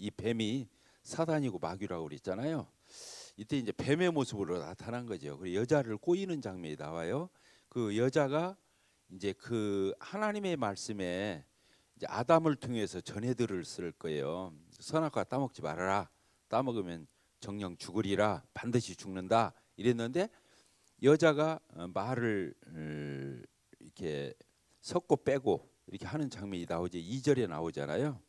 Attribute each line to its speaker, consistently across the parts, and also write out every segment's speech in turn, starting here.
Speaker 1: 이 뱀이 사단이고 마귀라고 그랬잖아요. 이때 이제 뱀의 모습으로 나타난 거죠. 그리고 여자를 꼬이는 장면이 나와요. 그 여자가 이제 그 하나님의 말씀에 이제 아담을 통해서 전해 들었을 거예요. 선악과 따먹지 말아라. 따먹으면 정령 죽으리라. 반드시 죽는다. 이랬는데 여자가 말을 이렇게 섞고 빼고 이렇게 하는 장면이 나오죠. 2절에 나오잖아요.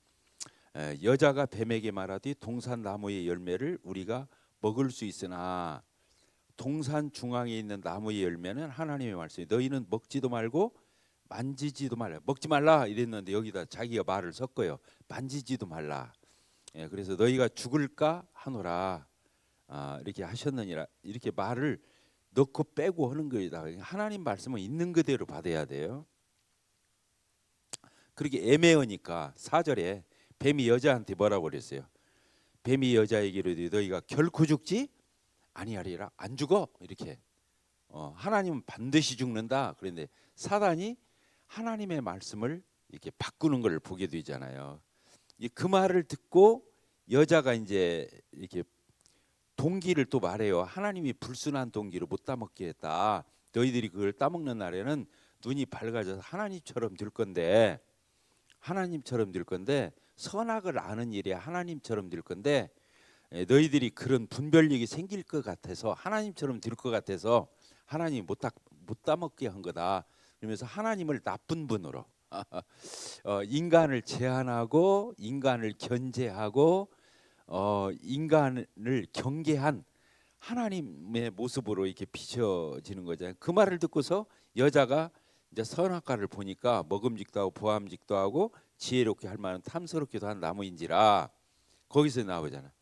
Speaker 1: 여자가 뱀에게 말하되 동산 나무의 열매를 우리가 먹을 수 있으나 동산 중앙에 있는 나무의 열매는 하나님의 말씀이 너희는 먹지도 말고 만지지도 말라. 먹지 말라 이랬는데 여기다 자기가 말을 섞어요. 만지지도 말라. 그래서 너희가 죽을까 하노라. 이렇게 하셨느니라. 이렇게 말을 넣고 빼고 하는 거이다. 하나님 말씀은 있는 그대로 받아야 돼요. 그렇게 애매하니까 4절에 뱀이 여자한테 뭐라고 그랬어요? 뱀이 여자에게 이르되 너희가 결코 죽지 아니하리라. 안 죽어. 이렇게 하나님은 반드시 죽는다. 그런데 사단이 하나님의 말씀을 이렇게 바꾸는 걸 보게 되잖아요. 그 말을 듣고 여자가 이제 이렇게 동기를 또 말해요. 하나님이 불순한 동기로 못 따먹게 했다. 너희들이 그걸 따먹는 날에는 눈이 밝아져서 하나님처럼 될 건데 선악을 아는 일이 하나님처럼 될 건데 너희들이 그런 분별력이 생길 것 같아서 하나님처럼 될 것 같아서 하나님이 못 따먹게 한 거다. 그러면서 하나님을 나쁜 분으로 인간을 제한하고 인간을 견제하고 인간을 경계한 하나님의 모습으로 이렇게 비춰지는 거잖아요. 그 말을 듣고서 여자가 이제 선악과를 보니까 먹음직도 하고 보암직도 하고 지혜롭게 할 만한 탐스럽기도 한 나무인지라 거기서 나오잖아.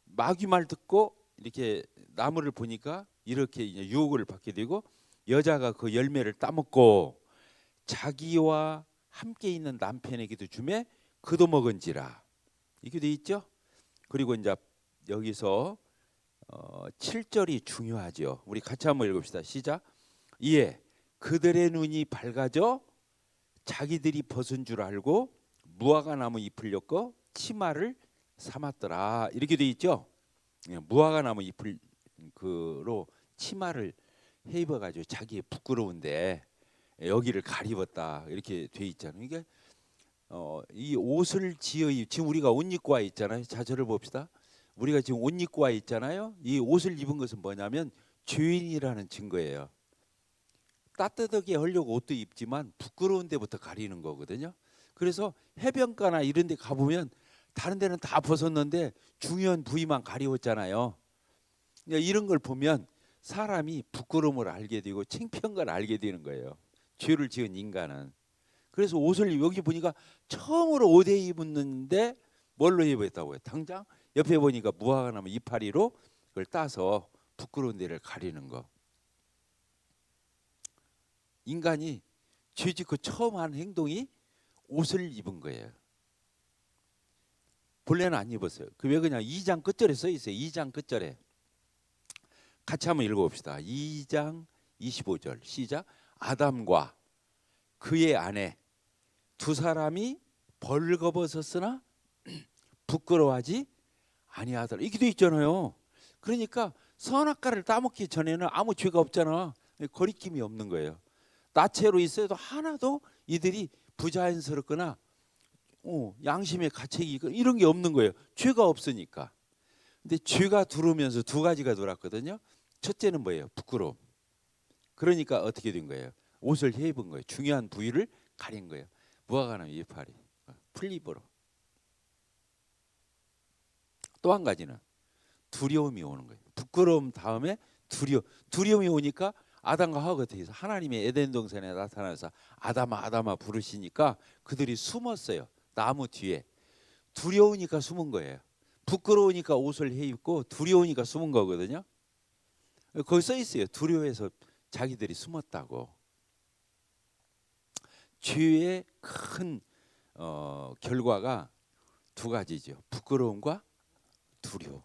Speaker 1: 마귀 말 듣고 이렇게 나무를 보니까 이렇게 이제 유혹을 받게 되고 여자가 그 열매를 따먹고 자기와 함께 있는 남편에게도 주매 그도 먹은지라 이렇게 돼 있죠. 그리고 이제 여기서 7절이 중요하죠. 우리 같이 한번 읽읍시다. 시작. 이에 그들의 눈이 밝아져 자기들이 벗은 줄 알고 무화과 나무 잎을 엮어 치마를 삼았더라. 이렇게 돼 있죠. 무화과 나무 잎을 그로 치마를 해 입어 가지고 자기의 부끄러운데 여기를 가리웠다. 이렇게 돼 있잖아요. 이게 이 옷을 지금 우리가 옷 입고 와 있잖아요. 자절을 봅시다. 우리가 지금 옷 입고 와 있잖아요. 이 옷을 입은 것은 뭐냐면 죄인이라는 증거예요. 따뜻하게 하려고 옷도 입지만 부끄러운 데부터 가리는 거거든요. 그래서 해변가나 이런 데 가보면 다른 데는 다 벗었는데 중요한 부위만 가리웠잖아요. 그러니까 이런 걸 보면 사람이 부끄러움을 알게 되고 창피한 걸 알게 되는 거예요. 죄를 지은 인간은. 그래서 옷을 여기 보니까 처음으로 옷에 입었는데 뭘로 입었다고요? 당장 옆에 보니까 무화과 나무 이파리로 그걸 따서 부끄러운 데를 가리는 거. 인간이 죄 짓고 처음 한 행동이 옷을 입은 거예요. 본래는 안 입었어요. 왜 그냥 2장 끝절에 써 있어요. 2장 끝절에. 같이 한번 읽어봅시다. 2장 25절 시작. 아담과 그의 아내 두 사람이 벌거벗었으나 부끄러워하지 아니하더라. 이렇게 돼 있잖아요. 그러니까 선악과를 따먹기 전에는 아무 죄가 없잖아. 거리낌이 없는 거예요. 나체로 있어도 하나도 이들이 부자연스럽거나 양심의 가책이 이런 게 없는 거예요. 죄가 없으니까. 근데 죄가 들어오면서 두 가지가 들어왔거든요. 첫째는 뭐예요? 부끄러움. 그러니까 어떻게 된 거예요? 옷을 해 입은 거예요. 중요한 부위를 가린 거예요. 무화과나무 이파리, 풀잎으로. 또 한 가지는 두려움이 오는 거예요. 부끄러움 다음에 두려움이 오니까 아담과 하와가 어떻게 해서 하나님의 에덴 동산에 나타나서 아담아 아담아 부르시니까 그들이 숨었어요. 나무 뒤에. 두려우니까 숨은 거예요. 부끄러우니까 옷을 해 입고 두려우니까 숨은 거거든요. 거기 써 있어요. 두려워해서 자기들이 숨었다고. 죄의 큰 결과가 두 가지죠. 부끄러움과 두려움.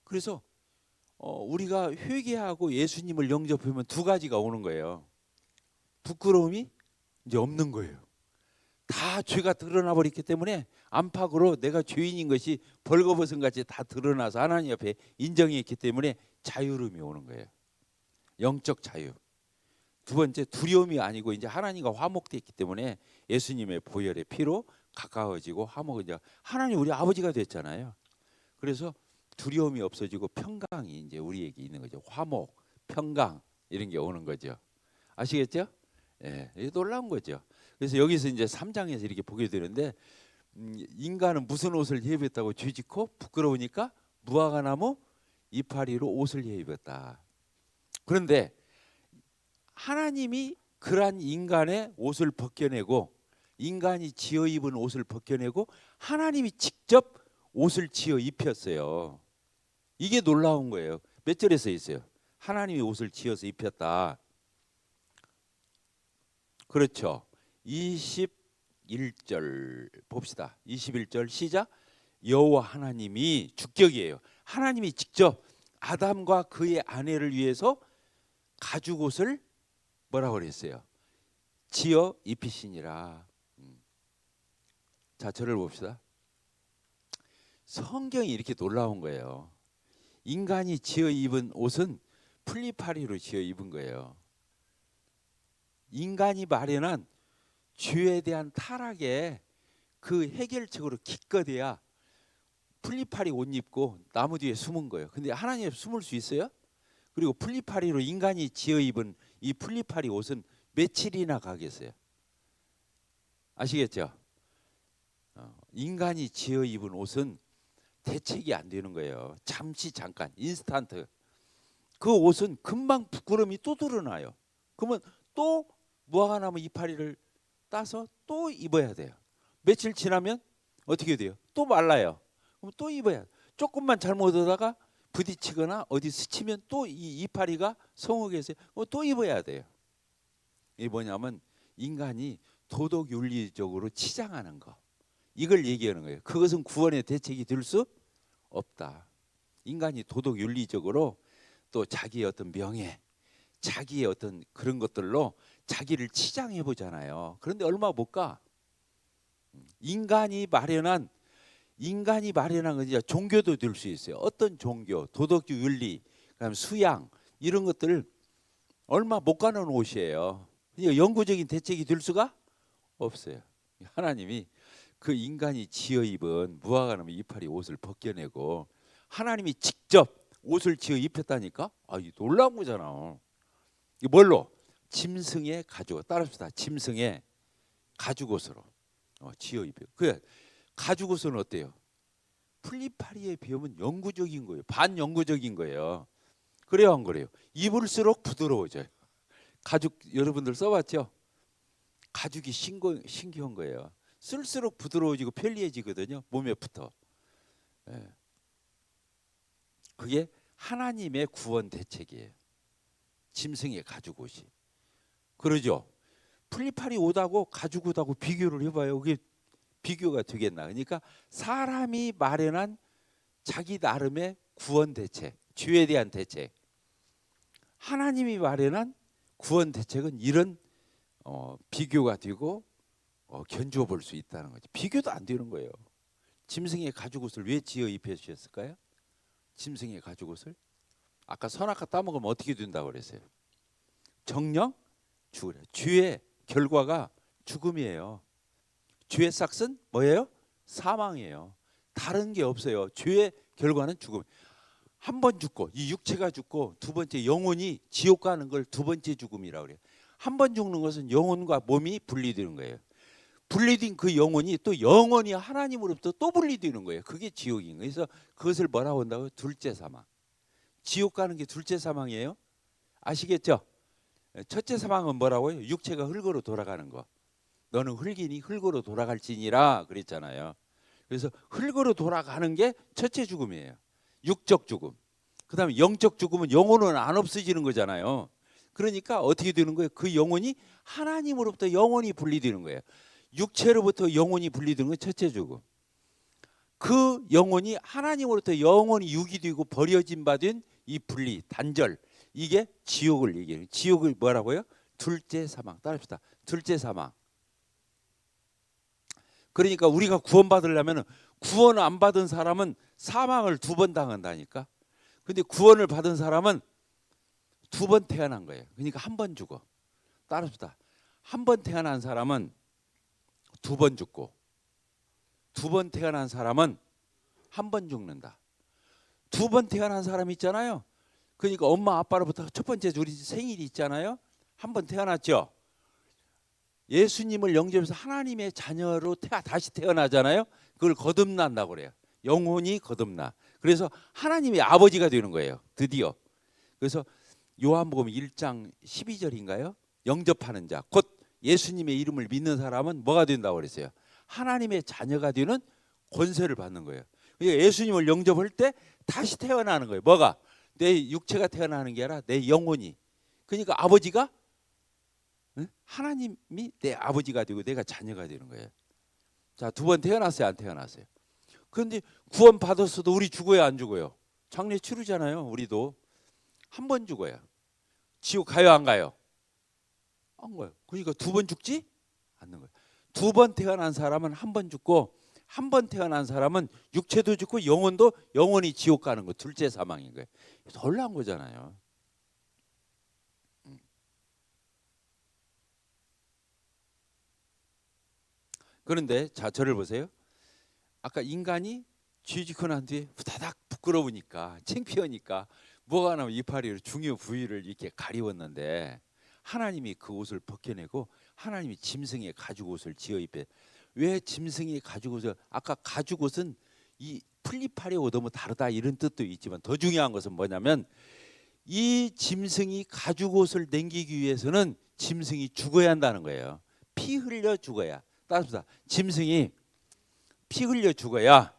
Speaker 1: 그래서 우리가 회개하고 예수님을 영접하면 두 가지가 오는 거예요. 부끄러움이 이제 없는 거예요. 다 죄가 드러나 버렸기 때문에 안팎으로 내가 죄인인 것이 벌거벗은 같이 다 드러나서 하나님 앞에 인정했기 때문에 자유로움이 오는 거예요. 영적 자유. 두 번째, 두려움이 아니고 이제 하나님과 화목됐기 때문에 예수님의 보혈의 피로 가까워지고 화목은 이제 하나님 우리 아버지가 됐잖아요. 그래서 두려움이 없어지고 평강이 이제 우리에게 있는 거죠. 화목, 평강 이런 게 오는 거죠. 아시겠죠? 예, 이게 놀라운 거죠. 그래서 여기서 이제 3장에서 이렇게 보게 되는데 인간은 무슨 옷을 입었다고 죄짓고 부끄러우니까 무화과 나무 이파리로 옷을 입었다. 그런데 하나님이 그러한 인간의 옷을 벗겨내고 인간이 지어 입은 옷을 벗겨내고 하나님이 직접 옷을 지어 입혔어요. 이게 놀라운 거예요. 몇 절에 써 있어요? 하나님이 옷을 지어서 입혔다. 그렇죠. 21절 봅시다. 21절 시작. 여호와 하나님이 주격이에요. 하나님이 직접 아담과 그의 아내를 위해서 가죽옷을 뭐라고 그랬어요? 지어 입히시니라. 자, 저를 봅시다. 성경이 이렇게 놀라운 거예요. 인간이 지어 입은 옷은 풀리파리로 지어 입은 거예요. 인간이 마련한 죄에 대한 타락의 그 해결책으로 기껏해야 풀리파리 옷 입고 나무 뒤에 숨은 거예요. 근데 하나님 숨을 수 있어요? 그리고 풀리파리로 인간이 지어 입은 이 풀리파리 옷은 며칠이나 가겠어요? 아시겠죠? 인간이 지어 입은 옷은 대책이 안 되는 거예요. 잠깐 인스턴트. 그 옷은 금방 부끄러움이 또 드러나요. 그러면 또 무화과나무 이파리를 따서 또 입어야 돼요. 며칠 지나면 어떻게 돼요? 또 말라요. 그럼 또 입어야 돼요. 조금만 잘못하다가 부딪히거나 어디 스치면 또 이 이파리가 성혹해서 또 입어야 돼요. 이게 뭐냐면 인간이 도덕 윤리적으로 치장하는 거. 이걸 얘기하는 거예요. 그것은 구원의 대책이 될 수 없다. 인간이 도덕 윤리적으로 또 자기의 어떤 명예, 자기의 어떤 그런 것들로 자기를 치장해 보잖아요. 그런데 얼마 못 가. 인간이 마련한 건 이제 종교도 될 수 있어요. 어떤 종교, 도덕 윤리, 그다음 수양 이런 것들 얼마 못 가는 옷이에요. 영구적인 대책이 될 수가 없어요. 하나님이 그 인간이 지어 입은 무화과나무 이파리 옷을 벗겨내고 하나님이 직접 옷을 지어 입혔다니까? 이 놀라운 거잖아. 이 뭘로? 짐승의 가죽. 따라합시다. 짐승의 가죽옷으로 지어 입혀. 그 가죽옷은 어때요? 풀리파리에 비하면 영구적인 거예요. 반영구적인 거예요. 그래요, 안 그래요? 입을수록 부드러워져요. 가죽 여러분들 써봤죠? 가죽이 신기한 거예요. 쓸수록 부드러워지고 편리해지거든요. 몸에 붙어. 예. 그게 하나님의 구원 대책이에요. 짐승의 가죽옷이. 그러죠. 풀리파리 옷하고 가죽옷하고 비교를 해봐요. 그게 비교가 되겠나? 그러니까 사람이 마련한 자기 나름의 구원 대책, 죄에 대한 대책. 하나님이 마련한 구원 대책은 이런 비교가 되고 견주어 볼 수 있다는 거죠. 비교도 안 되는 거예요. 짐승의 가죽옷을 왜 지어 입혀 주셨을까요? 짐승의 가죽옷을 아까 선악과 따먹으면 어떻게 된다고 그랬어요? 정령 죽으래. 죄의 결과가 죽음이에요. 죄의 삭은 뭐예요? 사망이에요. 다른 게 없어요. 죄의 결과는 죽음. 한 번 죽고 이 육체가 죽고 두 번째 영혼이 지옥 가는 걸 두 번째 죽음이라고 그래요. 한 번 죽는 것은 영혼과 몸이 분리되는 거예요. 분리된 그 영혼이 또 영원히 하나님으로부터 또 분리되는 거예요. 그게 지옥인 거예요. 그래서 그것을 뭐라고 한다고요? 둘째 사망. 지옥 가는 게 둘째 사망이에요. 아시겠죠? 첫째 사망은 뭐라고요? 육체가 흙으로 돌아가는 거. 너는 흙이니 흙으로 돌아갈지니라 그랬잖아요. 그래서 흙으로 돌아가는 게 첫째 죽음이에요. 육적 죽음. 그다음에 영적 죽음은 영혼은 안 없어지는 거잖아요. 그러니까 어떻게 되는 거예요? 그 영혼이 하나님으로부터 영혼이 분리되는 거예요. 육체로부터 영혼이 분리되는 건 첫째 죽음. 그 영혼이 하나님으로부터 영혼이 육이 되고 버려진 바 된 이 분리, 단절. 이게 지옥을 얘기해요. 지옥을 뭐라고요? 둘째 사망. 따라합시다. 둘째 사망. 그러니까 우리가 구원받으려면 구원 안 받은 사람은 사망을 2번 당한다니까. 근데 구원을 받은 사람은 2번 태어난 거예요. 그러니까 1번 죽어. 따라합시다. 1번 태어난 사람은 2번 죽고, 2번 태어난 사람은 1번 죽는다. 2번 태어난 사람 있잖아요. 그러니까 엄마 아빠로부터 첫 번째 우리 생일이 있잖아요. 1번 태어났죠. 예수님을 영접해서 하나님의 자녀로 다시 태어나잖아요. 그걸 거듭난다고 그래요. 영혼이 거듭나. 그래서 하나님의 아버지가 되는 거예요. 드디어. 그래서 요한복음 1장 12절인가요? 영접하는 자, 곧 예수님의 이름을 믿는 사람은 뭐가 된다고 그랬어요? 하나님의 자녀가 되는 권세를 받는 거예요. 그러니까 예수님을 영접할 때 다시 태어나는 거예요. 뭐가? 내 육체가 태어나는 게 아니라 내 영혼이. 그러니까 아버지가, 하나님이 내 아버지가 되고 내가 자녀가 되는 거예요. 자, 2번 태어났어요, 안 태어났어요? 그런데 구원 받았어도 우리 죽어요, 안 죽어요? 장례 치르잖아요. 우리도 1번 죽어요. 지옥 가요, 안 가요? 안 가요. 그러니까 2번 죽지 않는 거예요. 2번 태어난 사람은 1번 죽고, 1번 태어난 사람은 육체도 죽고 영혼도, 영원히 지옥 가는 거, 둘째 사망인 거예요. 놀라운 거잖아요. 그런데 자, 저를 보세요. 아까 인간이 죄 짓고 난 뒤에 후다닥 부끄러우니까, 창피하니까 뭐가 나면 이파리로 중요 부위를 이렇게 가리웠는데, 하나님이 그 옷을 벗겨내고 하나님이 짐승의 가죽 옷을 지어 입혀. 왜 짐승의 가죽 옷을? 아까 가죽 옷은 이 플리파리 옷하고 다르다 이런 뜻도 있지만, 더 중요한 것은 뭐냐면, 이 짐승이 가죽 옷을 남기기 위해서는 짐승이 죽어야 한다는 거예요. 피 흘려 죽어야. 따라서 짐승이 피 흘려 죽어야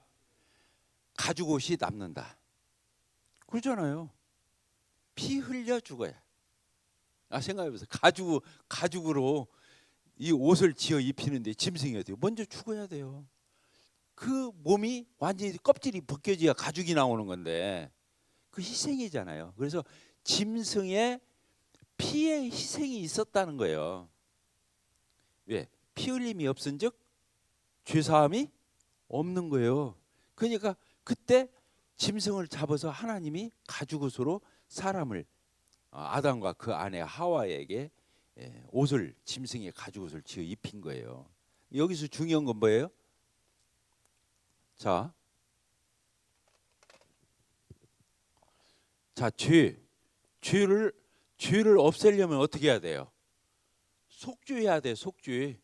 Speaker 1: 가죽 옷이 남는다. 그러잖아요. 피 흘려 죽어야. 생각해보세요. 가죽으로 이 옷을 지어 입히는데 짐승이 어때요? 먼저 죽어야 돼요. 그 몸이 완전히 껍질이 벗겨져야 가죽이 나오는 건데, 그 희생이잖아요. 그래서 짐승의 피의 희생이 있었다는 거예요. 왜? 피 흘림이 없은즉 죄사함이 없는 거예요. 그러니까 그때 짐승을 잡아서 하나님이 가죽옷으로 사람을, 아담과 그 아내 하와에게 옷을, 짐승의 가죽옷을 지어 입힌 거예요. 여기서 중요한 건 뭐예요? 자, 죄를 없애려면 어떻게 해야 돼요? 속죄해야 돼, 속죄.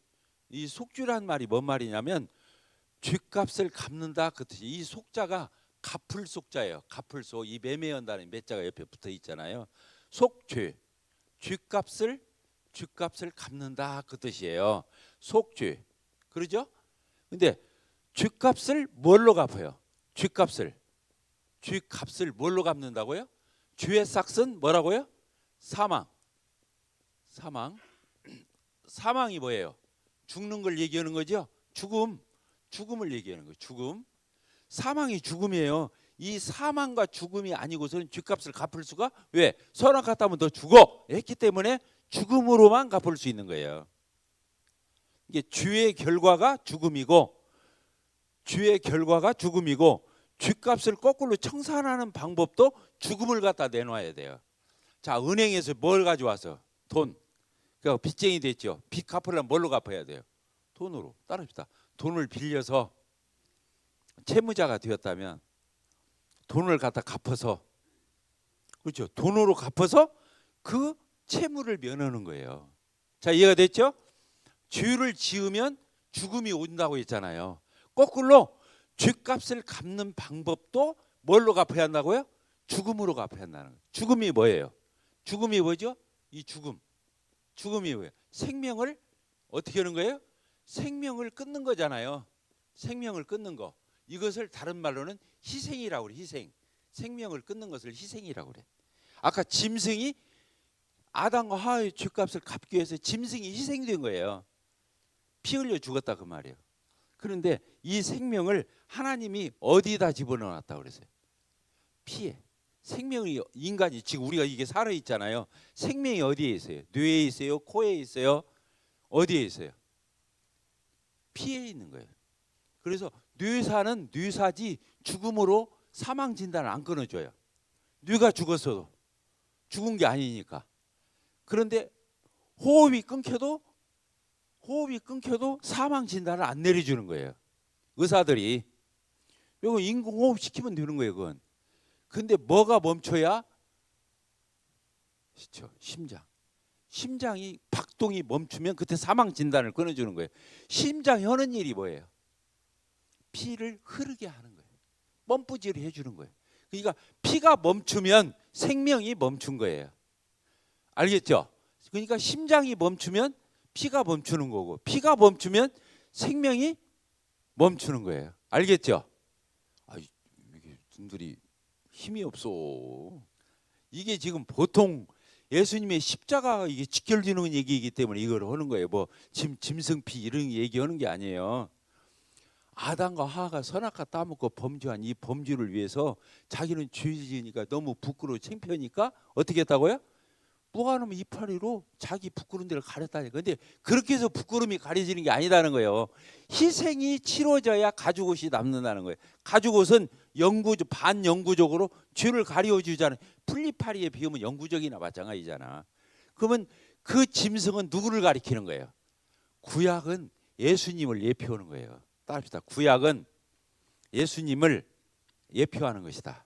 Speaker 1: 이 속죄란 말이 뭔 말이냐면, 죗값을 갚는다 그 뜻이. 이 속자가 갚을 속자예요. 갚을 속. 이 매매한다는 매자가 옆에 붙어 있잖아요. 속죄. 죗값을 갚는다 그 뜻이에요. 속죄. 그러죠? 근데 죗값을 뭘로 갚아요? 죗값을 뭘로 갚는다고요? 죄의 삭은 뭐라고요? 사망. 사망이 뭐예요? 죽는 걸 얘기하는 거죠. 죽음을 얘기하는 거예요. 죽음. 사망이 죽음이에요. 이 사망과 죽음이 아니고서는 죗값을 갚을 수가, 왜? 선악 같다면 너 죽어 했기 때문에 죽음으로만 갚을 수 있는 거예요. 이게 죄의 결과가 죽음이고, 죗값을 거꾸로 청산하는 방법도 죽음을 갖다 내놔야 돼요. 자, 은행에서 뭘 가져와서? 돈. 그러니까 빚쟁이 됐죠. 빚 갚으려면 뭘로 갚아야 돼요? 돈으로. 따라합시다. 돈을 빌려서 채무자가 되었다면 돈을 갖다 갚아서, 그렇죠? 돈으로 갚아서 그 채무를 면하는 거예요. 자, 이해가 됐죠? 죄를 지으면 죽음이 온다고 했잖아요. 거꾸로 죗값을 갚는 방법도 뭘로 갚아야 한다고요? 죽음으로 갚아야 한다는 거예요. 죽음이 뭐예요? 죽음이 뭐죠? 이 죽음이 뭐예요? 생명을 어떻게 하는 거예요? 생명을 끊는 거잖아요. 생명을 끊는 거. 이것을 다른 말로는 희생이라고 그래. 희생. 생명을 끊는 것을 희생이라고 그래. 아까 짐승이 아담과 하와의 죗값을 갚기 위해서 짐승이 희생된 거예요. 피 흘려 죽었다 그 말이에요. 그런데 이 생명을 하나님이 어디다 집어넣었다고 그랬어요? 피에. 생명이, 인간이 지금 우리가 이게 살아 있잖아요. 생명이 어디에 있어요? 뇌에 있어요? 코에 있어요? 어디에 있어요? 피에 있는 거예요. 그래서 뇌사는 뇌사지 죽음으로 사망 진단을 안 끊어줘요. 뇌가 죽었어도 죽은 게 아니니까. 그런데 호흡이 끊겨도 사망 진단을 안 내려주는 거예요. 의사들이. 이거 인공호흡 시키면 되는 거예요, 그건. 근데 뭐가 멈춰야? 심장. 심장이 박동이 멈추면 그때 사망 진단을 끊어주는 거예요. 심장이 하는 일이 뭐예요? 피를 흐르게 하는 거예요. 펌프질을 해주는 거예요. 그러니까 피가 멈추면 생명이 멈춘 거예요. 알겠죠? 그러니까 심장이 멈추면 피가 멈추는 거고, 피가 멈추면 생명이 멈추는 거예요. 알겠죠? 이게 분들이 힘이 없어. 이게 지금 보통 예수님의 십자가 이게 직결되는 얘기이기 때문에 이걸 하는 거예요. 뭐 짐승피 이런 얘기하는 게 아니에요. 아담과 하와가 선악과 따먹고 범죄한 이 범죄를 위해서 자기는 죄지으니까 너무 부끄러워 창피하니까 어떻게 했다고요? 무한하면 이파리로 자기 부끄러운 데를 가렸다니까. 근데 그렇게 해서 부끄러움이 가려지는 게 아니다는 거예요. 희생이 치러져야 가죽옷이 남는다는 거예요. 가죽옷은 반영구적으로 죄를 가려주잖아요. 풀리파리에 비우면 영구적이나 마찬가지잖아. 그러면 그 짐승은 누구를 가리키는 거예요? 구약은 예수님을 예표하는 거예요. 따릅시다. 구약은 예수님을 예표하는 것이다.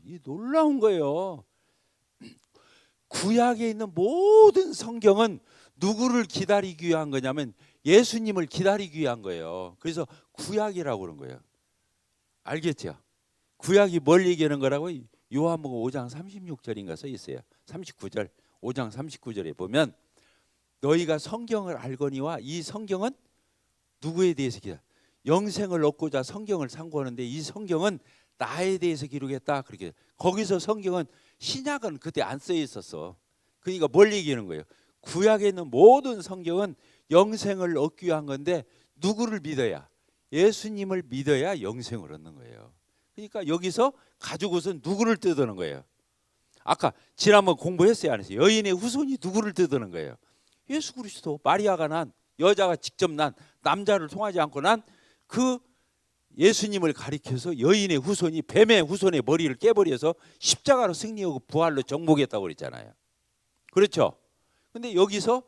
Speaker 1: 이 놀라운 거예요. 구약에 있는 모든 성경은 누구를 기다리기 위한 거냐면 예수님을 기다리기 위한 거예요. 그래서 구약이라고 그런 거예요. 알겠죠? 구약이 뭘 얘기하는 거라고? 요한복음 5장 36절인가 써 있어요. 39절, 5장 39절에 보면 너희가 성경을 알거니와 이 성경은 누구에 대해서 기다? 영생을 얻고자 성경을 상고하는데 이 성경은 나에 대해서 기록했다. 그렇게 거기서 성경은 신약은 그때 안 써 있었어. 그러니까 뭘 얘기하는 거예요? 구약에 있는 모든 성경은 영생을 얻기 위한 건데 누구를 믿어야? 예수님을 믿어야 영생을 얻는 거예요. 그러니까 여기서 가죽옷은 누구를 뜻하는 거예요? 아까 지난번 공부했어요, 안 했어요? 여인의 후손이 누구를 뜻하는 거예요? 예수 그리스도. 마리아가 난, 여자가 직접 난, 남자를 통하지 않고 난 그 예수님을 가리켜서 여인의 후손이 뱀의 후손의 머리를 깨버려서 십자가로 승리하고 부활로 정복했다고 그랬잖아요. 그렇죠? 근데 여기서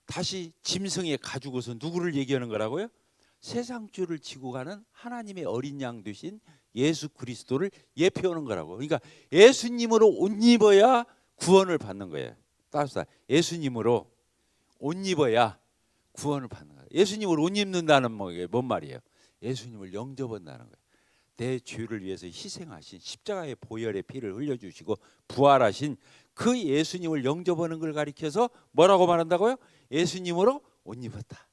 Speaker 1: 다시 짐승의 가죽옷은 누구를 얘기하는 거라고요? 세상죄를 지고 가는 하나님의 어린 양 되신 예수 그리스도를 예표하는 거라고. 그러니까 예수님으로 옷 입어야 구원을 받는 거예요. 따라서 예수님으로 옷 입어야 구원을 받는 거예요. 예수님을 옷 입는다는 뭔 말이에요? 예수님을 영접한다는 거예요. 내 죄를 위해서 희생하신 십자가의 보혈의 피를 흘려주시고 부활하신 그 예수님을 영접하는 걸 가리켜서 뭐라고 말한다고요? 예수님으로 옷 입었다.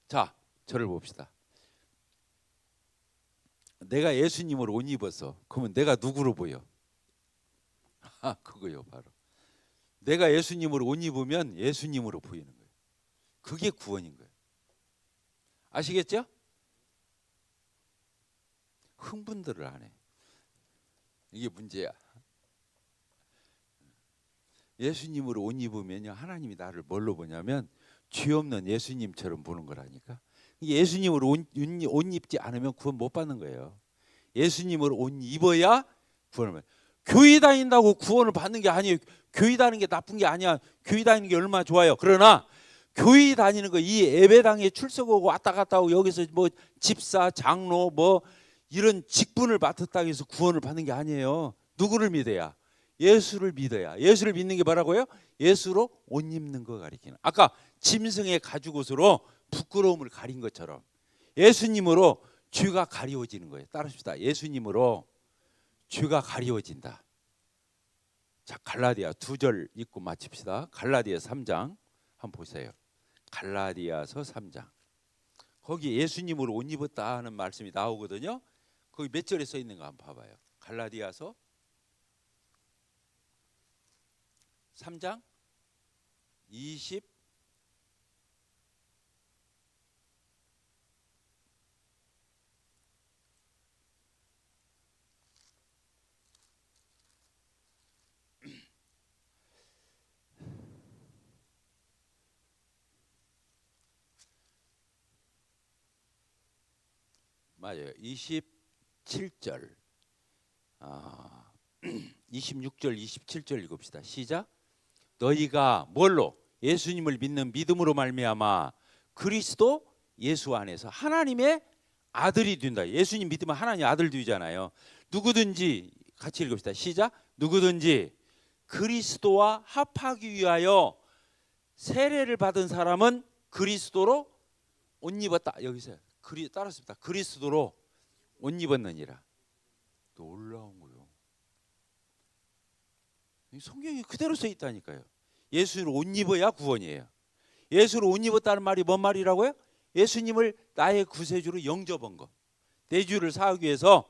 Speaker 1: 자, 저를 봅시다. 내가 예수님으로 옷 입었어. 그러면 내가 누구로 보여? 그거요, 바로. 내가 예수님으로 옷 입으면 예수님으로 보이는 거예요. 그게 구원인 거예요. 아시겠죠? 흥분들을 안 해. 이게 문제야. 예수님으로 옷 입으면요, 하나님이 나를 뭘로 보냐면 죄 없는 예수님처럼 보는 거라니까. 예수님으로 옷 입지 않으면 구원 못 받는 거예요. 예수님으로 옷 입어야 구원을 받아요. 교회 다닌다고 구원을 받는 게 아니에요. 교회 다니는 게 나쁜 게 아니야. 교회 다니는 게 얼마나 좋아요. 그러나 교회 다니는 거, 이 예배당에 출석하고 왔다 갔다 하고 여기서 뭐 집사, 장로 뭐 이런 직분을 맡았다고 해서 구원을 받는 게 아니에요. 누구를 믿어야? 예수를 믿어야. 예수를 믿는 게 뭐라고요? 예수로 옷 입는 거 가리키는. 아까 짐승의 가죽옷으로 부끄러움을 가린 것처럼 예수님으로 죄가 가리워지는 거예요. 따라합시다. 예수님으로 죄가 가리워진다. 자, 갈라디아 2절 읽고 마칩시다. 갈라디아 3장 한번 보세요. 갈라디아서 3장. 거기 예수님으로 옷 입었다 하는 말씀이 나오거든요. 거기 몇 절에 써 있는 거 한번 봐봐요. 갈라디아서 3장 20 맞아요. 27절. 26절 27절 읽읍시다. 시작. 너희가 뭘로? 예수님을 믿는 믿음으로 말미암아 그리스도 예수 안에서 하나님의 아들이 된다. 예수님 믿으면 하나님 아들 되잖아요. 누구든지 같이 읽읍시다. 시작. 누구든지 그리스도와 합하기 위하여 세례를 받은 사람은 그리스도로 옷 입었다. 여기서 따랐습니다. 그리스도로 옷 입었느니라. 놀라운 거요. 성경이 그대로 써 있다니까요. 예수를 옷 입어야 구원이에요. 예수를 옷 입었다는 말이 뭔 말이라고요? 예수님을 나의 구세주로 영접한 거. 내 죄를 사하기 위해서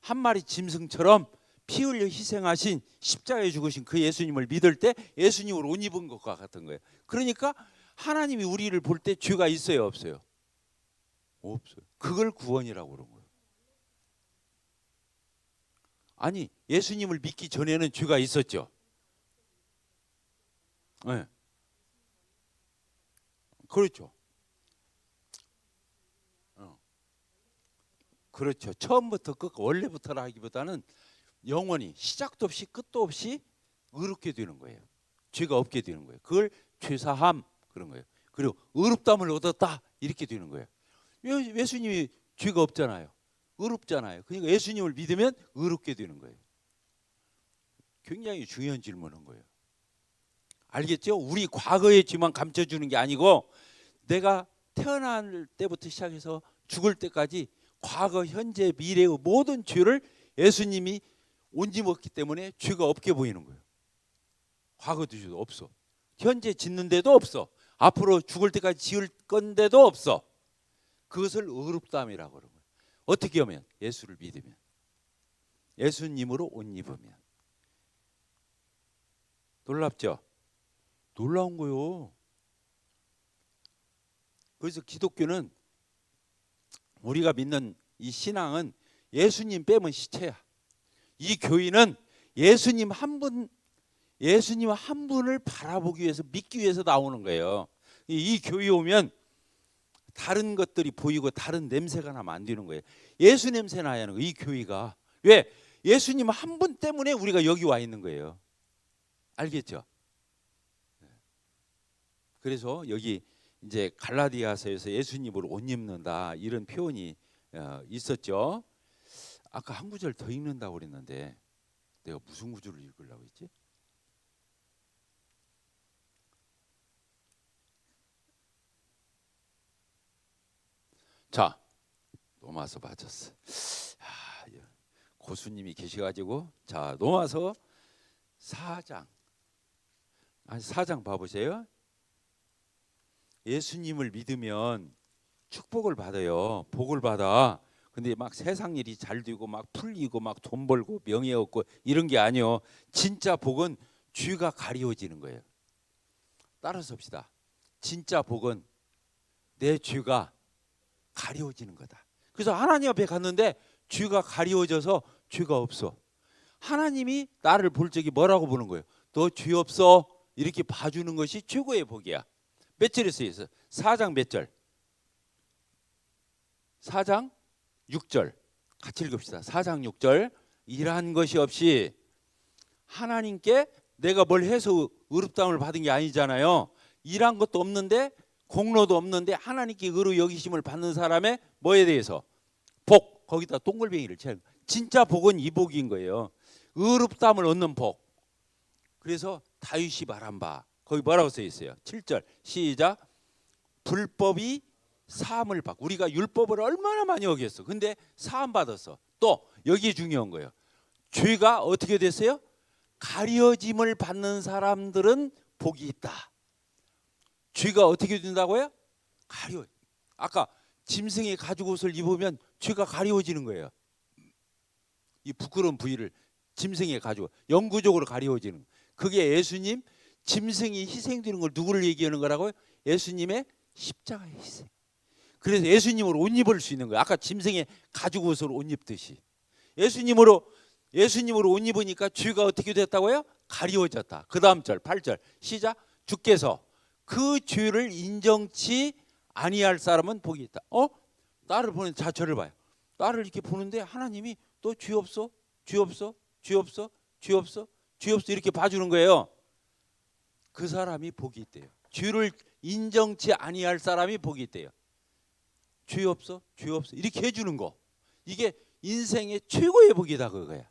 Speaker 1: 한 마리 짐승처럼 피 흘려 희생하신 십자가에 죽으신 그 예수님을 믿을 때 예수님을 옷 입은 것과 같은 거예요. 그러니까 하나님이 우리를 볼 때 죄가 있어요, 없어요? 없어요. 그걸 구원이라고 그런 거예요. 아니, 예수님을 믿기 전에는 죄가 있었죠. 네. 그렇죠. 그렇죠. 처음부터 끝 원래부터라 하기보다는 영원히 시작도 없이 끝도 없이 의롭게 되는 거예요. 죄가 없게 되는 거예요. 그걸 죄사함 그런 거예요. 그리고 의롭다함을 얻었다 이렇게 되는 거예요. 예수님이 죄가 없잖아요. 의롭잖아요. 그러니까 예수님을 믿으면 의롭게 되는 거예요. 굉장히 중요한 질문인 거예요. 알겠죠? 우리 과거의 죄만 감춰주는 게 아니고 내가 태어날 때부터 시작해서 죽을 때까지 과거, 현재, 미래의 모든 죄를 예수님이 온짐었기 때문에 죄가 없게 보이는 거예요. 과거도 죄도 없어. 현재 짓는데도 없어. 앞으로 죽을 때까지 지을 건데도 없어. 그것을 의롭다함이라고 그러는 거예요. 어떻게 하면? 예수를 믿으면. 예수님으로 옷 입으면. 놀랍죠? 놀라운 거요. 그래서 기독교는 우리가 믿는 이 신앙은 예수님 빼면 시체야. 이 교회는 예수님 한 분을 바라보기 위해서 믿기 위해서 나오는 거예요. 이 교회 오면 다른 것들이 보이고 다른 냄새가 나면 안 되는 거예요. 예수 냄새 나야 하는 거예요. 이 교회가. 왜? 예수님 한 분 때문에 우리가 여기 와 있는 거예요. 알겠죠? 그래서 여기 이제 갈라디아서에서 예수님을 옷 입는다 이런 표현이 있었죠. 아까 한 구절 더 읽는다고 그랬는데 내가 무슨 구절을 읽으려고 했지? 자, 로마서 맞았어. 고수님이 계셔가지고 자 로마서 4장 4장 봐보세요. 예수님을 믿으면 축복을 받아요. 복을 받아. 근데 막 세상 일이 잘 되고 막 풀리고 막 돈 벌고 명예 얻고 이런 게 아니요. 진짜 복은 죄가 가리워지는 거예요. 따라서 봅시다. 진짜 복은 내 죄가 가리워지는 거다. 그래서 하나님 앞에 갔는데 죄가 가리워져서 죄가 없어. 하나님이 나를 볼 적이 뭐라고 보는 거예요? 너 죄 없어. 이렇게 봐주는 것이 최고의 복이야. 몇 절에 써 있어? 4장 몇 절? 4장 6절. 같이 읽읍시다. 4장 6절. 일한 것이 없이 하나님께 내가 뭘 해서 의롭다함을 받은 게 아니잖아요. 일한 것도 없는데 공로도 없는데 하나님께 의로 여기심을 받는 사람의 뭐에 대해서? 복. 거기다 동글뱅이를 쳐요. 진짜 복은 이 복인 거예요. 의롭다함을 얻는 복. 그래서 다윗이 말한 바 거기 뭐라고 써 있어요? 7절 시작. 불법이 사함을 받고 우리가 율법을 얼마나 많이 어겼어. 근데 사함 받았어. 또 여기 중요한 거예요. 죄가 어떻게 됐어요? 가려짐을 받는 사람들은 복이 있다. 죄가 어떻게 된다고요? 가려. 아까 짐승의 가죽 옷을 입으면 죄가 가려워지는 거예요. 이 부끄러운 부위를 짐승의 가죽 영구적으로 가려워지는. 그게 예수님 짐승이 희생되는 걸 누구를 얘기하는 거라고요? 예수님의 십자가의 희생. 그래서 예수님으로 옷 입을 수 있는 거예요. 아까 짐승의 가죽 옷을 옷 입듯이 예수님으로 옷 입으니까 죄가 어떻게 됐다고요? 가리워졌다. 그 다음 절 8절 시작. 주께서 그 죄를 인정치 아니할 사람은 복이 있다. 나를 보는 자처를 봐요. 나를 이렇게 보는데 하나님이 또 죄 없어, 죄 없어, 죄 없어, 죄 없어, 죄 없어 이렇게 봐주는 거예요. 그 사람이 복이 있대요. 죄를 인정치 아니할 사람이 복이 있대요. 죄 없어, 죄 없어 이렇게 해주는 거. 이게 인생의 최고의 복이다 그거야.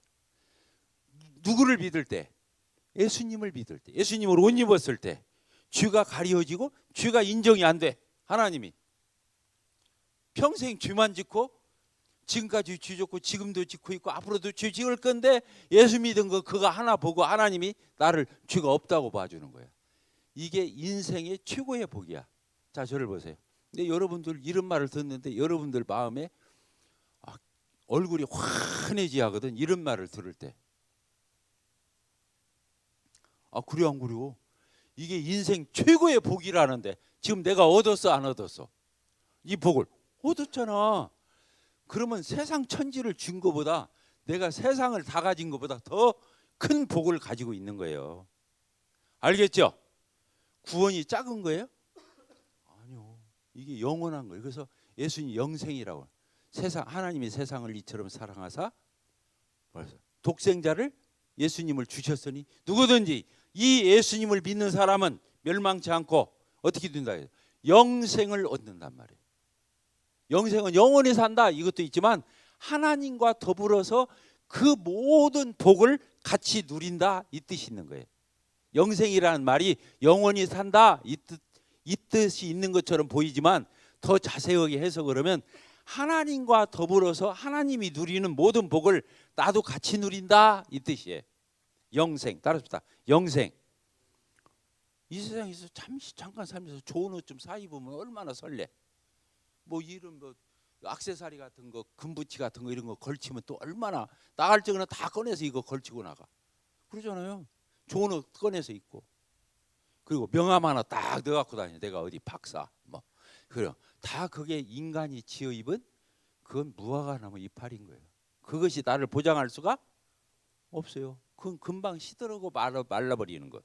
Speaker 1: 누구를 믿을 때? 예수님을 믿을 때, 예수님을 옷 입었을 때 죄가 가려지고 죄가 인정이 안 돼. 하나님이 평생 죄만 짓고 지금까지 죄 짓고 지금도 짓고 있고 앞으로도 죄 지을 건데 예수 믿은 거 그거 하나 보고 하나님이 나를 죄가 없다고 봐주는 거야. 이게 인생의 최고의 복이야. 자, 저를 보세요. 근데 여러분들 이런 말을 듣는데 여러분들 마음에 얼굴이 환해지 하거든. 이런 말을 들을 때. 그래 안 그래요? 이게 인생 최고의 복이라는데 지금 내가 얻었어 안 얻었어? 이 복을 얻었잖아. 그러면 세상 천지를 준 것보다 내가 세상을 다 가진 것보다 더 큰 복을 가지고 있는 거예요. 알겠죠? 구원이 작은 거예요? 아니요. 이게 영원한 거예요. 그래서 예수님 영생이라고. 하나님이 세상을 이처럼 사랑하사 독생자를 예수님을 주셨으니 누구든지 이 예수님을 믿는 사람은 멸망치 않고 어떻게 된다? 영생을 얻는단 말이에요. 영생은 영원히 산다 이것도 있지만 하나님과 더불어서 그 모든 복을 같이 누린다 이 뜻이 있는 거예요. 영생이라는 말이 영원히 산다 이 뜻이 있는 것처럼 보이지만 더 자세하게 해석을 하면 하나님과 더불어서 하나님이 누리는 모든 복을 나도 같이 누린다 이 뜻이에요. 영생 따라합시다. 영생. 이 세상에서 잠깐 살면서 좋은 옷 좀 사 입으면 얼마나 설레. 뭐 이런 뭐 액세서리 같은 거, 금붙이 같은 거 이런 거 걸치면 또 얼마나 나갈 적에는 다 꺼내서 이거 걸치고 나가. 그러잖아요. 좋은 옷 꺼내서 입고. 그리고 명함 하나 딱 넣어갖고 다녀. 내가 어디 박사 뭐 그래. 다 그게 인간이 지어 입은 그건 무화과 나무 이파리인 거예요. 그것이 나를 보장할 수가 없어요. 그건 금방 시들어고 말라버리는 것.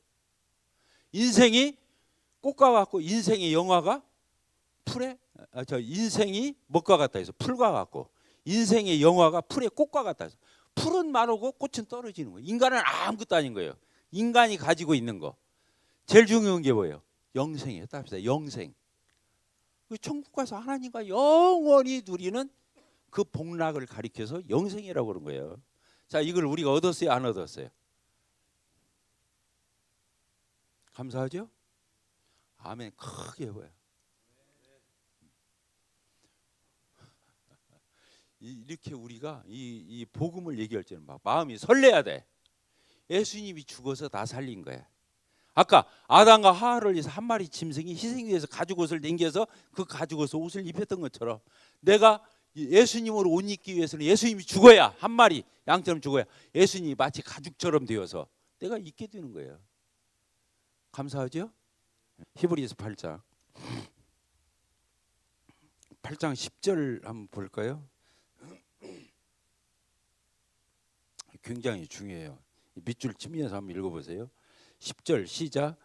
Speaker 1: 인생이 꽃과 같고 인생의 영화가 풀에 인생이 뭐과 같다 해서 풀과 같고 인생의 영화가 풀의 꽃과 같다 해서 풀은 마르고 꽃은 떨어지는 거예요. 인간은 아무것도 아닌 거예요. 인간이 가지고 있는 거 제일 중요한 게 뭐예요? 영생이에요. 답시다. 영생. 천국 가서 하나님과 영원히 누리는 그 복락을 가리켜서 영생이라고 그런 거예요. 자, 이걸 우리가 얻었어요, 안 얻었어요? 감사하죠? 아멘. 크게 해봐요. 이렇게 우리가 이 복음을 얘기할 때는 막 마음이 설레야 돼. 예수님이 죽어서 다 살린 거야. 아까 아담과 하와를 위해서 한 마리 짐승이 희생이 돼서 가죽옷을 남겨서 그 가죽옷을 옷을 입혔던 것처럼 내가 예수님으로 옷 입기 위해서는 예수님이 죽어야 한 마리 양처럼 죽어야 예수님이 마치 가죽처럼 되어서 내가 입게 되는 거예요. 감사하죠? 히브리서 8장 10절 한번 볼까요? 굉장히 중요해요. 밑줄 치면서 한번 읽어보세요. 10절 시작.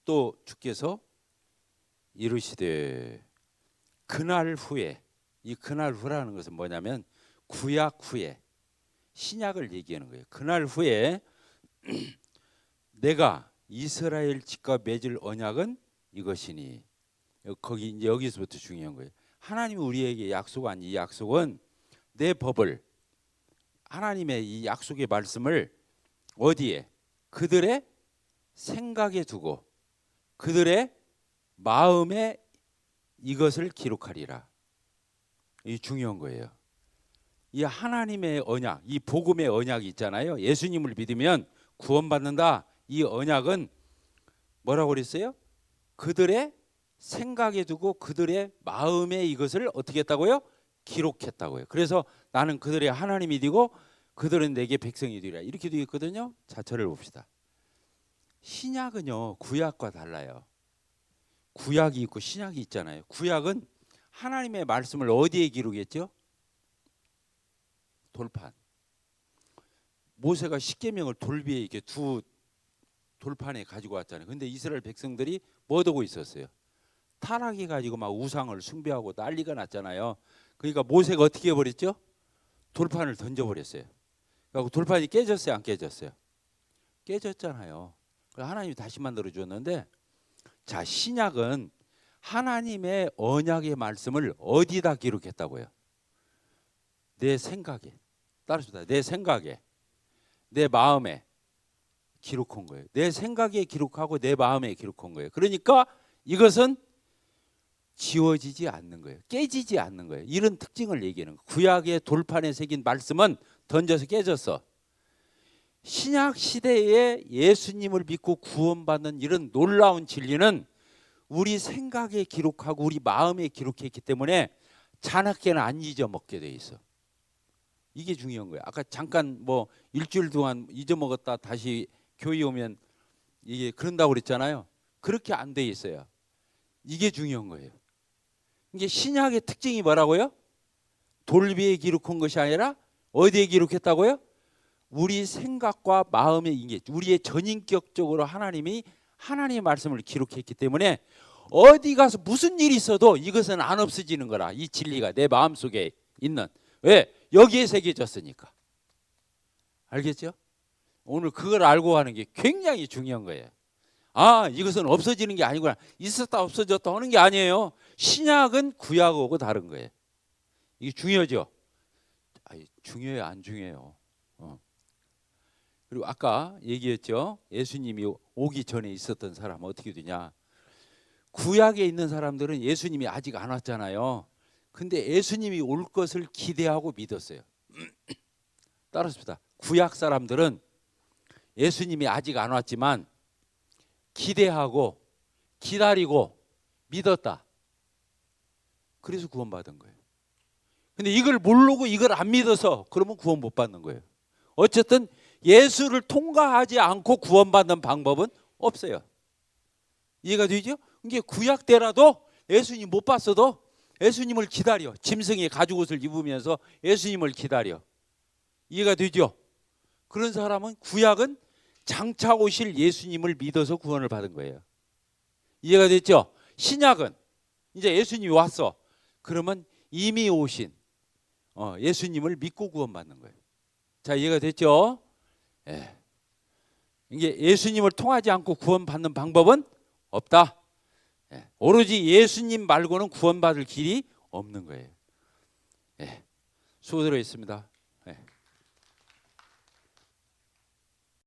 Speaker 1: 또 주께서 이르시되 그날 후에, 이 그날 후라는 것은 뭐냐면 구약 후에 신약을 얘기하는 거예요. 그날 후에 내가 이스라엘 집과 맺을 언약은 이것이니, 거기 이제 여기서부터 중요한 거예요. 하나님이 우리에게 약속한 이 약속은 내 법을, 하나님의 이 약속의 말씀을 어디에? 그들의 생각에 두고 그들의 마음에 이것을 기록하리라. 이 중요한 거예요. 이 하나님의 언약, 이 복음의 언약이 있잖아요. 예수님을 믿으면 구원받는다. 이 언약은 뭐라고 그랬어요? 그들의 생각에 두고 그들의 마음에 이것을 어떻게 했다고요? 기록했다고요. 그래서 나는 그들의 하나님이 되고 그들은 내게 백성이 되리라. 이렇게 되어 있거든요. 자, 저를 봅시다. 신약은요, 구약과 달라요. 구약이 있고 신약이 있잖아요. 구약은 하나님의 말씀을 어디에 기록했죠? 돌판. 모세가 십계명을 돌비에 이렇게 두 돌판에 가지고 왔잖아요. 근데 이스라엘 백성들이 뭐 하고 있었어요? 타락해 가지고 막 우상을 숭배하고 난리가 났잖아요. 그러니까 모세가 어떻게 해버렸죠? 돌판을 던져버렸어요. 그리고 돌판이 깨졌어요, 안 깨졌어요? 깨졌잖아요. 그래서 하나님이 다시 만들어 주었는데, 자, 신약은 하나님의 언약의 말씀을 어디다 기록했다고요? 내 생각에. 따라합시다. 내 생각에, 내 마음에 기록한 거예요. 내 생각에 기록하고 내 마음에 기록한 거예요. 그러니까 이것은 지워지지 않는 거예요. 깨지지 않는 거예요. 이런 특징을 얘기하는 거예요. 구약의 돌판에 새긴 말씀은 던져서 깨졌어. 신약 시대에 예수님을 믿고 구원받는 이런 놀라운 진리는 우리 생각에 기록하고 우리 마음에 기록했기 때문에 자나깨나 안 잊어먹게 돼 있어. 이게 중요한 거예요. 아까 잠깐 뭐 일주일 동안 잊어먹었다 다시 교회 오면 이게 그런다고 그랬잖아요. 그렇게 안 돼 있어요. 이게 중요한 거예요. 이게 신약의 특징이 뭐라고요? 돌비에 기록한 것이 아니라 어디에 기록했다고요? 우리 생각과 마음의 인계, 우리의 전인격적으로 하나님이 하나님의 말씀을 기록했기 때문에 어디 가서 무슨 일이 있어도 이것은 안 없어지는 거라. 이 진리가 내 마음속에 있는. 왜? 여기에 새겨졌으니까. 알겠죠? 오늘 그걸 알고 하는 게 굉장히 중요한 거예요. 아, 이것은 없어지는 게 아니구나. 있었다 없어졌다 하는 게 아니에요. 신약은 구약하고 다른 거예요. 이게 중요하죠? 아니, 중요해요, 안 중요해요? 그리고 아까 얘기했죠. 예수님이 오기 전에 있었던 사람은 어떻게 되냐. 구약에 있는 사람들은 예수님이 아직 안 왔잖아요. 근데 예수님이 올 것을 기대하고 믿었어요. 따라합시다. 구약 사람들은 예수님이 아직 안 왔지만 기대하고 기다리고 믿었다. 그래서 구원받은 거예요. 근데 이걸 모르고 이걸 안 믿어서 그러면 구원 못 받는 거예요. 어쨌든 예수를 통과하지 않고 구원받는 방법은 없어요. 이해가 되죠? 이게 구약 때라도 예수님 못 봤어도 예수님을 기다려. 짐승의 가죽 옷을 입으면서 예수님을 기다려. 이해가 되죠? 그런 사람은 구약은 장차 오실 예수님을 믿어서 구원을 받은 거예요. 이해가 됐죠? 신약은 이제 예수님이 왔어. 그러면 이미 오신 예수님을 믿고 구원받는 거예요. 자, 이해가 됐죠? 예. 이게 예수님을 통하지 않고 구원받는 방법은 없다. 예. 오로지 예수님 말고는 구원받을 길이 없는 거예요. 예. 수고 들어있습니다.